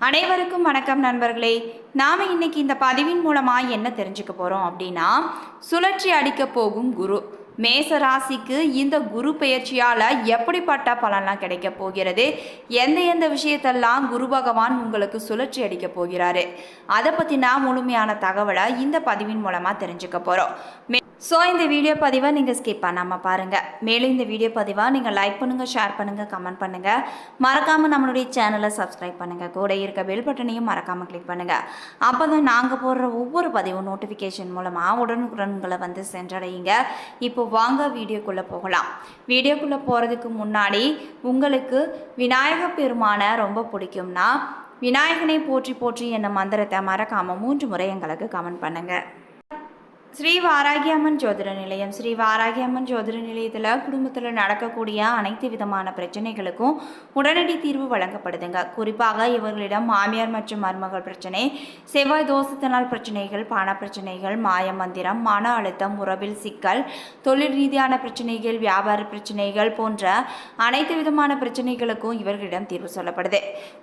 அனைவருக்கும் வணக்கம் நண்பர்களே. நாம் இன்னைக்கு இந்த பதிவின் மூலமாக என்ன தெரிஞ்சுக்க போகிறோம் அப்படின்னா, சுழற்சி அடிக்க போகும் குரு மேச ராசிக்கு இந்த குரு பெயர்ச்சியால் எப்படிப்பட்ட பலன்லாம் கிடைக்க போகிறது, எந்த விஷயத்தெல்லாம் குரு பகவான் உங்களுக்கு சுழற்சி அடிக்க போகிறாரு, அதை பற்றினா முழுமையான தகவலை இந்த பதிவின் மூலமாக தெரிஞ்சுக்க போகிறோம். இந்த வீடியோ பதிவை நீங்கள் ஸ்கிப் பண்ணாமல் பாருங்கள். மேலும் இந்த வீடியோ பதிவை நீங்கள் லைக் பண்ணுங்கள், ஷேர் பண்ணுங்கள், கமெண்ட் பண்ணுங்கள். மறக்காமல் நம்மளுடைய சேனலை சப்ஸ்கிரைப் பண்ணுங்கள். கூட இருக்க பெல் பட்டனையும் மறக்காமல் கிளிக் பண்ணுங்கள். அப்போ தான் நாங்கள் போடுற ஒவ்வொரு பதிவும் நோட்டிஃபிகேஷன் மூலமாக உடனுக்குடன்களை வந்து சென்றடையுங்க. இப்போ வாங்க வீடியோக்குள்ளே போகலாம். வீடியோக்குள்ளே போகிறதுக்கு முன்னாடி உங்களுக்கு விநாயக பெருமானை ரொம்ப பிடிக்கும்னா விநாயகனை போற்றி போற்றி என்ன மந்திரத்தை மறக்காமல் 3 முறை எங்களுக்கு கமெண்ட் பண்ணுங்கள். ஸ்ரீ வாராகி அம்மன் ஜோதிட நிலையம். ஸ்ரீ வாராகி அம்மன் ஜோதிட நிலையத்தில் குடும்பத்தில் நடக்கக்கூடிய அனைத்து விதமான பிரச்சனைகளுக்கும் உடனடி தீர்வு வழங்கப்படுதுங்க. குறிப்பாக இவர்களிடம் மாமியார் மற்றும் மருமகள் பிரச்சனை, செவ்வாய் தோஷத்தினால் பிரச்சனைகள், பண பிரச்சனைகள், மாய மந்திரம், மன அழுத்தம், உறவில் சிக்கல், தொழில் ரீதியான பிரச்சனைகள், வியாபார பிரச்சனைகள் போன்ற அனைத்து விதமான பிரச்சனைகளுக்கும் இவர்களிடம் தீர்வு சொல்லப்படுது.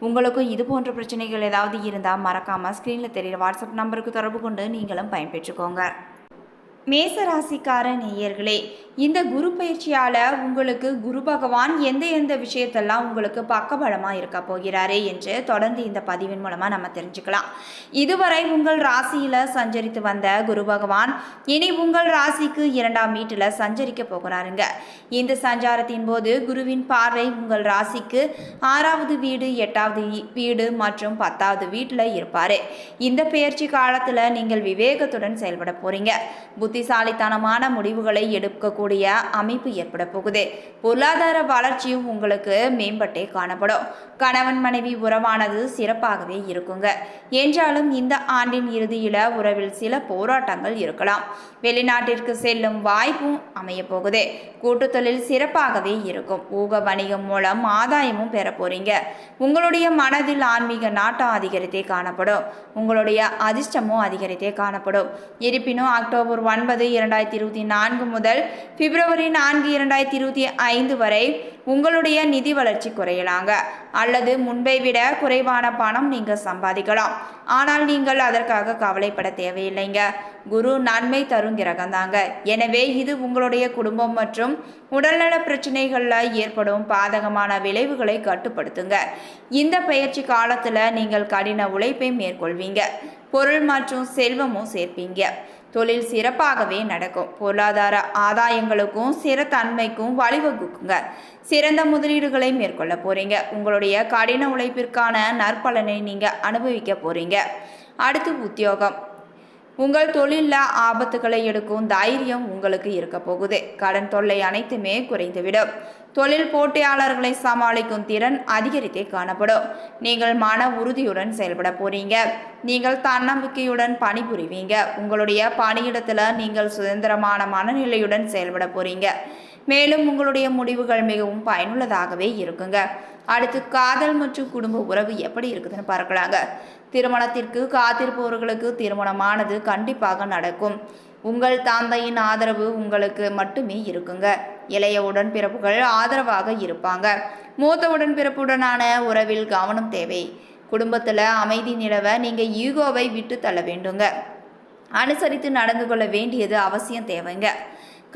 உங்களுக்கும் இது போன்ற பிரச்சனைகள் ஏதாவது இருந்தால் மறக்காமல் ஸ்க்ரீனில் தெரிகிற வாட்ஸ்அப் நம்பருக்கு தொடர்பு கொண்டு நீங்களும் பயன்பெற்றுக்கோங்க. மேசராசிக்கார நேயர்களே, இந்த குரு பயிற்சியால் உங்களுக்கு குரு பகவான் எந்த விஷயத்தெல்லாம் உங்களுக்கு பக்கபலமாக இருக்க போகிறாரு என்று தொடர்ந்து இந்த பதிவின் மூலமாக நம்ம தெரிஞ்சுக்கலாம். இதுவரை உங்கள் ராசியில் சஞ்சரித்து வந்த குரு பகவான் இனி உங்கள் ராசிக்கு 2ஆம் வீட்டில் சஞ்சரிக்க போகிறாருங்க. இந்த சஞ்சாரத்தின் போது குருவின் பார்வை உங்கள் ராசிக்கு 6வது வீடு, 8வது வீடு மற்றும் 10வது வீட்டில் இருப்பார். இந்த பயிற்சி காலத்தில் நீங்கள் விவேகத்துடன் செயல்பட போறீங்க. புத்திசாலித்தனமான முடிவுகளை எடுக்கக்கூடிய அமைப்பு ஏற்பட போகுது. பொருளாதார வளர்ச்சியும் உங்களுக்கு மேம்பட்டே காணப்படும். கணவன் மனைவி உறவானது சிறப்பாகவே இருக்குங்க. என்றாலும் இந்த ஆண்டின் இறுதியில் உறவில் சில போராட்டங்கள் இருக்கலாம். வெளிநாட்டிற்கு செல்லும் வாய்ப்பும் அமைய போகுது. கூட்டு தொழில் சிறப்பாகவே இருக்கும். ஊக வணிகம் மூலம் ஆதாயமும் பெற போறீங்க. உங்களுடைய மனதில் ஆன்மீக நாட்டம் அதிகரித்தே காணப்படும். உங்களுடைய அதிர்ஷ்டமும் அதிகரித்தே காணப்படும். இருப்பினும் அக்டோபர் 9, 2024 முதல் பிப்ரவரி 4, 2025 வரை உங்களுடைய நிதி வளர்ச்சி குறையலாங்க. அல்லது முன்பை விட குறைவான பணம் நீங்கள் சம்பாதிக்கலாம். ஆனால் நீங்கள் அதற்காக கவலைப்பட தேவையில்லைங்க. குரு நன்மை தரும் கிரகம் தாங்க. எனவே இது உங்களுடைய குடும்பம் மற்றும் உடல்நல பிரச்சனைகளில் ஏற்படும் பாதகமான விளைவுகளை கட்டுப்படுத்துங்க. இந்த பயிற்சி காலத்தில் நீங்கள் கடின உழைப்பை மேற்கொள்வீங்க. பொருள் மற்றும் செல்வமும் சேர்ப்பீங்க. தொழில் சிறப்பாகவே நடக்கும். பொருளாதார ஆதாயங்களுக்கும் சிறத்தன்மைக்கும் வழிவகுக்குங்க. சிறந்த முதலீடுகளை மேற்கொள்ள போறீங்க. உங்களுடைய கடின உழைப்பிற்கான நற்பலனை நீங்க அனுபவிக்க போறீங்க. அடுத்து உத்தியோகம். உங்கள் தொழிலில் ஆபத்துக்களை எடுக்கும் தைரியம் உங்களுக்கு இருக்க போகுது. கடன் தொல்லை அனைத்துமே குறைந்துவிடும். தொழில் போட்டியாளர்களை சமாளிக்கும் திறன் அதிகரித்தே காணப்படும். நீங்கள் மன உறுதியுடன் செயல்பட போறீங்க. நீங்கள் தன்னம்பிக்கையுடன் பணிபுரிவீங்க. உங்களுடைய பணியிடத்தில் நீங்கள் சுதந்திரமான மனநிலையுடன் செயல்பட போறீங்க. மேலும் உங்களுடைய முடிவுகள் மிகவும் பயனுள்ளதாகவே இருக்குங்க. அடுத்து காதல் மற்றும் குடும்ப உறவு எப்படி இருக்குதுன்னு பார்க்கலாங்க. திருமணத்திற்கு காத்திருப்பவர்களுக்கு திருமணமானது கண்டிப்பாக நடக்கும். உங்கள் தந்தையின் ஆதரவு உங்களுக்கு மட்டுமே இருக்குங்க. இளைய உடன்பிறப்புகள் ஆதரவாக இருப்பாங்க. மூத்த உடன்பிறப்புடனான உறவில் கவனம் தேவை. குடும்பத்தில் அமைதி நிலவ நீங்கள் ஈகோவை விட்டு தள்ள வேண்டுங்க. அனுசரித்து நடந்து கொள்ள வேண்டியது அவசியம் தேவைங்க.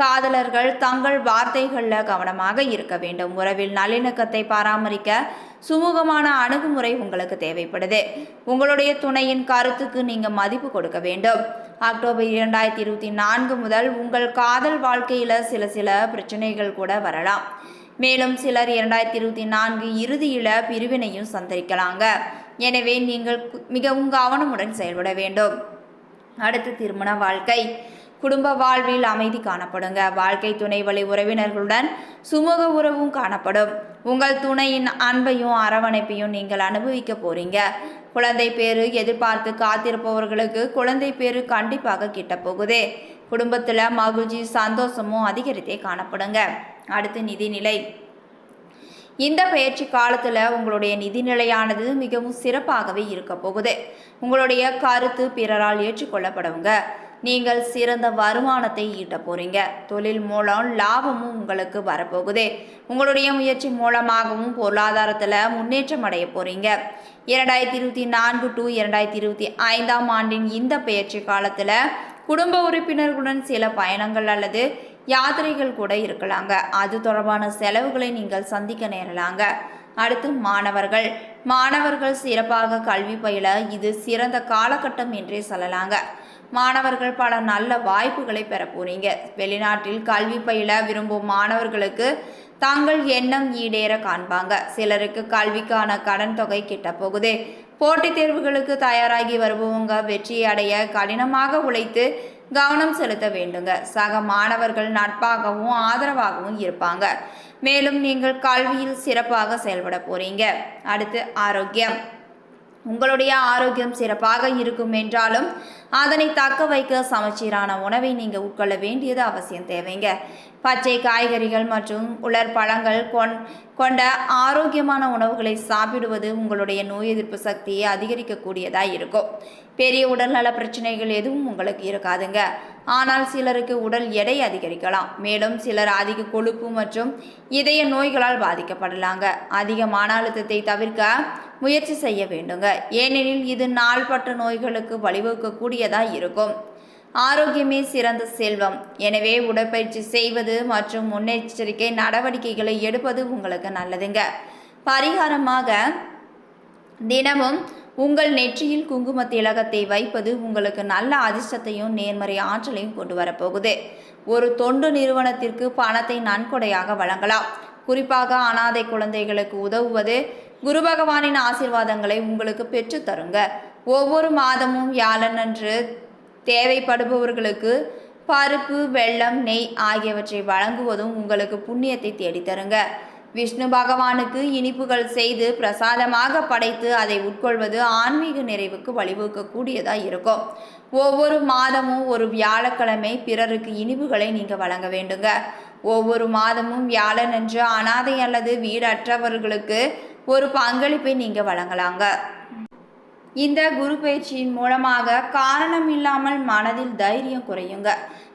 காதலர்கள் தங்கள் வார்த்தைகளில் கவனமாக இருக்க வேண்டும். உறவில் நல்லிணக்கத்தை பராமரிக்க சுமூகமான அணுகுமுறை உங்களுக்கு தேவைப்படுது. உங்களுடைய துணையின் கருத்துக்கு நீங்கள் மதிப்பு கொடுக்க வேண்டும். அக்டோபர் 2024 முதல் உங்கள் காதல் வாழ்க்கையில் சில பிரச்சனைகள் கூட வரலாம். மேலும் சிலர் 2024 இறுதியில் பிரிவினையும் சந்திக்கலாங்க. எனவே நீங்கள் மிகவும் கவனமுடன் செயல்பட வேண்டும். அடுத்து திருமண வாழ்க்கை. குடும்ப வாழ்வில் அமைதி காணப்படுங்க. வாழ்க்கை துணை வழி உறவினர்களுடன் சுமூக உறவும் காணப்படும். உங்கள் துணையின் அன்பையும் அரவணைப்பையும் நீங்கள் அனுபவிக்க போறீங்க. குழந்தை பேரு எதிர்பார்த்து காத்திருப்பவர்களுக்கு குழந்தை பேரு கண்டிப்பாக கிட்ட போகுது. குடும்பத்தில் மகிழ்ச்சி சந்தோஷமும் அதிகரித்தே காணப்படுங்க. அடுத்து நிதிநிலை. இந்த பயிற்சி காலத்தில் உங்களுடைய நிதிநிலையானது மிகவும் சிறப்பாகவே இருக்க போகுது. உங்களுடைய கருத்து பிறரால் ஏற்றுக்கொள்ளப்படுங்க. நீங்கள் சிறந்த வருமானத்தை ஈட்ட போறீங்க. தொழில் மூலம் லாபமும் உங்களுக்கு வரப்போகுது. உங்களுடைய முயற்சி மூலமாகவும் பொருளாதாரத்தில் முன்னேற்றம் அடைய போறீங்க. 2024 டு 2025 ஆண்டின் இந்த பயிற்சி காலத்தில் குடும்ப உறுப்பினர்களுடன் சில பயணங்கள் அல்லது யாத்திரைகள் கூட இருக்கலாங்க. அது தொடர்பான செலவுகளை நீங்கள் சந்திக்க நேரலாங்க. அடுத்து மாணவர்கள் சிறப்பாக கல்வி பயில இது சிறந்த காலகட்டம் என்றே சொல்லலாங்க. மாணவர்கள் பல நல்ல வாய்ப்புகளை பெற போறீங்க. வெளிநாட்டில் கல்வி பயில விரும்பும் மாணவர்களுக்கு தங்கள் எண்ணம் ஈடேற காண்பாங்க. சிலருக்கு கல்விக்கான கடன் தொகை கிட்ட போகுது. போட்டித் தேர்வுகளுக்கு தயாராகி வருபவங்க வெற்றியை அடைய கடினமாக உழைத்து கவனம் செலுத்த வேண்டுங்க. சக மாணவர்கள் நட்பாகவும் ஆதரவாகவும் இருப்பாங்க. மேலும் நீங்கள் கல்வியில் சிறப்பாக செயல்பட போறீங்க. அடுத்து ஆரோக்கியம். உங்களுடைய ஆரோக்கியம் சிறப்பாக இருக்கும் என்றாலும் அதனை தக்க வைக்க சமச்சீரான உணவை நீங்கள் உட்கொள்ள வேண்டியது அவசியம் தேவைங்க. பச்சை காய்கறிகள் மற்றும் உலர் பழங்கள் கொண்ட ஆரோக்கியமான உணவுகளை சாப்பிடுவது உங்களுடைய நோய் எதிர்ப்பு சக்தியை அதிகரிக்கக்கூடியதாக இருக்கும். பெரிய உடல்நல பிரச்சனைகள் எதுவும் உங்களுக்கு இருக்காதுங்க. ஆனால் சிலருக்கு உடல் எடை அதிகரிக்கலாம். மேலும் சிலர் அதிக கொழுப்பு மற்றும் இதய நோய்களால் பாதிக்கப்படலாங்க. அதிக மன அழுத்தத்தை தவிர்க்க முயற்சி செய்ய வேண்டுங்க. ஏனெனில் இது நாள்பட்ட நோய்களுக்கு வழிவகுக்கக்கூடியதாக இருக்கும். ஆரோக்கியமே சிறந்த செல்வம். எனவே உடற்பயிற்சி செய்வது மற்றும் முன்னெச்சரிக்கை நடவடிக்கைகளை எடுப்பது உங்களுக்கு நல்லதுங்க. பரிகாரமாக தினமும் உங்கள் நெற்றியில் குங்கும திலகத்தை வைப்பது உங்களுக்கு நல்ல அதிர்ஷ்டத்தையும் நேர்மறை ஆற்றலையும் கொண்டு வரப்போகுது. ஒரு தொண்டு நிறுவனத்திற்கு பணத்தை நன்கொடையாக வழங்கலாம். குறிப்பாக அனாதை குழந்தைகளுக்கு உதவுவது குரு பகவானின் ஆசீர்வாதங்களை உங்களுக்கு பெற்று தருங்க. ஒவ்வொரு மாதமும் வியாழனன்று தேவைப்படுபவர்களுக்கு பருப்பு, வெல்லம், நெய் ஆகியவற்றை வழங்குவதும் உங்களுக்கு புண்ணியத்தை தேடித்தருங்க. விஷ்ணு பகவானுக்கு இனிப்புகள் செய்து பிரசாதமாக படைத்து அதை உட்கொள்வது ஆன்மீக நிறைவுக்கு வழிவகுக்கக்கூடியதாக இருக்கும். ஒவ்வொரு மாதமும் ஒரு வியாழக்கிழமை பிறருக்கு இனிப்புகளை நீங்கள் வழங்க வேண்டுங்க. ஒவ்வொரு மாதமும் வியாழனன்று அனாதை அல்லது வீடற்றவர்களுக்கு ஒரு பங்களிப்பை நீங்கள் வழங்கலாங்க. இந்த குரு பயிற்சியின் மூலமாக காரணம் இல்லாமல் மனதில் தைரியம் குறையுங்க.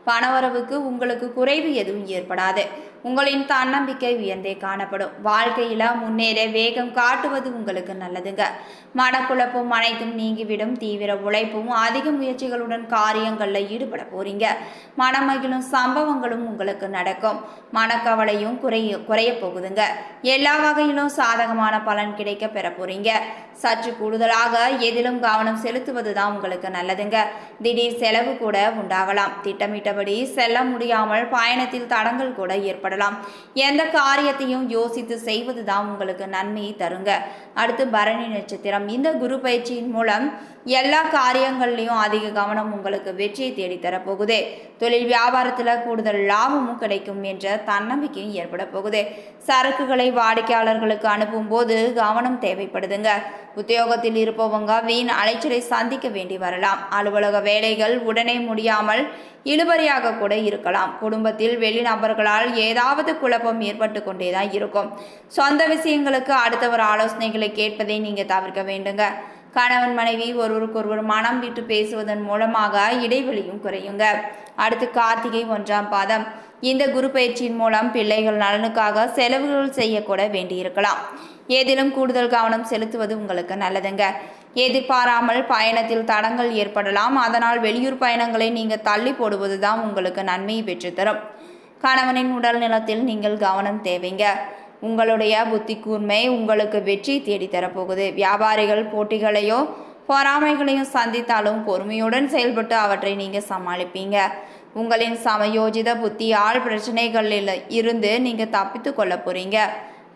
பணவரவுக்கு உங்களுக்கு குறைவு எதுவும் ஏற்படாது. உங்களின் தன்னம்பிக்கை உயர்ந்தே காணப்படும். வாழ்க்கையில முன்னேற வேகம் காட்டுவது உங்களுக்கு நல்லதுங்க. மனக்குழப்பம் அனைத்தும் நீங்கிவிடும். தீவிர உழைப்பும் அதிக முயற்சிகளுடன் காரியங்களில் ஈடுபட போறீங்க. மனமகிழும் சம்பவங்களும் உங்களுக்கு நடக்கும். மனக்கவலையும் குறைய போகுதுங்க. எல்லா வகையிலும் சாதகமான பலன் கிடைக்க பெற போறீங்க. சற்று கூடுதலாக எதிலும் கவனம் செலுத்துவது தான் உங்களுக்கு நல்லதுங்க. திடீர் செலவு கூட உண்டாகலாம். திட்டமிட்டபடி செல்ல முடியாமல் பயணத்தில் தடங்கள் கூட ஏற்படலாம். எந்த காரியத்தையும் யோசித்து செய்வது தான் உங்களுக்கு நன்மையை தருங்க. அடுத்து பரணி நட்சத்திரம். இந்த குரு பயிற்சியின் மூலம் எல்லா காரியங்கள்லையும் அதிக கவனம் உங்களுக்கு வெற்றியை தேடி தரப்போகுது. தொழில் வியாபாரத்தில் கூடுதல் லாபமும் கிடைக்கும் என்ற தன்னம்பிக்கையும் ஏற்பட போகுது. சரக்குகளை வாடிக்கையாளர்களுக்கு அனுப்பும் போது கவனம் தேவைப்படுதுங்க. உத்தியோகத்தில் இருப்பவங்க வீண் அலைச்சலை சந்திக்க வேண்டி வரலாம். அலுவலக வேலைகள் உடனே முடியாமல் இழுபறியாக கூட இருக்கலாம். குடும்பத்தில் வெளிநபர்களால் ஏதாவது குழப்பம் ஏற்பட்டு கொண்டேதான் இருக்கும். சொந்த விஷயங்களுக்கு அடுத்தவர் ஆலோசனைகளை கேட்பதை நீங்கள் தவிர்க்க வேண்டுங்க. கணவன் மனைவி ஒருவருக்கொருவர் மனம் விட்டு பேசுவதன் மூலமாக இடைவெளியும் குறையுங்க. அடுத்து கார்த்திகை 1ஆம் பாதம். இந்த குரு பயிற்சியின் மூலம் பிள்ளைகள் நலனுக்காக செலவுகள் செய்யக்கூட வேண்டியிருக்கலாம். ஏதிலும் கூடுதல் கவனம் செலுத்துவது உங்களுக்கு நல்லதுங்க. எதிர்பாராமல் பயணத்தில் தடங்கள் ஏற்படலாம். அதனால் வெளியூர் பயணங்களை நீங்கள் தள்ளி போடுவது தான் உங்களுக்கு நன்மையை பெற்றுத்தரும். கணவனின் உடல் நலத்தில் நீங்கள் கவனம் தேவைங்க. உங்களுடைய புத்தி கூர்மை உங்களுக்கு வெற்றி தேடி தரப்போகுது. வியாபாரிகள் போட்டிகளையோ பொறாமைகளையும் சந்தித்தாலும் பொறுமையுடன் செயல்பட்டு அவற்றை நீங்கள் சமாளிப்பீங்க. உங்களின் சமயோஜித புத்தியால் பிரச்சனைகளில் இருந்து நீங்கள் தப்பித்து கொள்ள போறீங்க.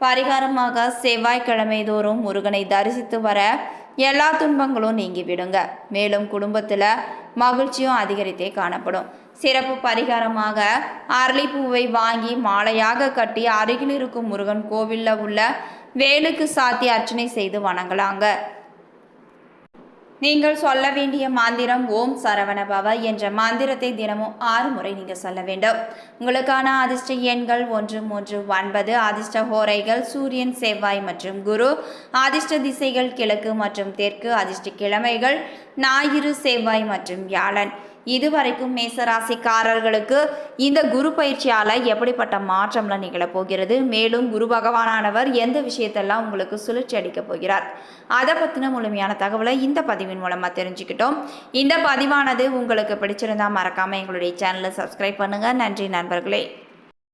பரிகாரமாக செவ்வாய்க்கிழமை தோறும் முருகனை தரிசித்து வர எல்லா துன்பங்களும் நீங்கி விடுங்க. மேலும் குடும்பத்தில் மகிழ்ச்சியும் அதிகரித்தே காணப்படும். சிறப்பு பரிகாரமாக அரளிப்பூவை வாங்கி மாலையாக கட்டி அருகில் இருக்கும் முருகன் கோவிலில் உள்ள வேலுக்கு சாத்தி அர்ச்சனை செய்து வணங்கலாங்க. நீங்கள் சொல்ல வேண்டிய மந்திரம் ஓம் சரவணபவ என்ற மந்திரத்தை தினமும் 6 முறை நீங்கள் சொல்ல வேண்டும். உங்களுக்கான அதிர்ஷ்ட எண்கள் 1, 3, 9. அதிர்ஷ்ட ஹோரைகள் சூரியன், செவ்வாய் மற்றும் குரு. அதிர்ஷ்ட திசைகள் கிழக்கு மற்றும் தெற்கு. அதிர்ஷ்ட கிழமைகள் ஞாயிறு, செவ்வாய் மற்றும் வியாழன். இதுவரைக்கும் மேசராசிக்காரர்களுக்கு இந்த குரு பயிற்சியால் எப்படிப்பட்ட மாற்றம்லாம் நிகழப்போகிறது, மேலும் குரு பகவானானவர் எந்த விஷயத்தெல்லாம் உங்களுக்கு சுழற்சி அடிக்கப் போகிறார், அதை பற்றின முழுமையான தகவலை இந்த பதிவின் மூலமாக தெரிஞ்சுக்கிட்டோம். இந்த பதிவானது உங்களுக்கு பிடிச்சிருந்தால் மறக்காமல் எங்களுடைய சேனலை சப்ஸ்கிரைப் பண்ணுங்கள். நன்றி நண்பர்களே.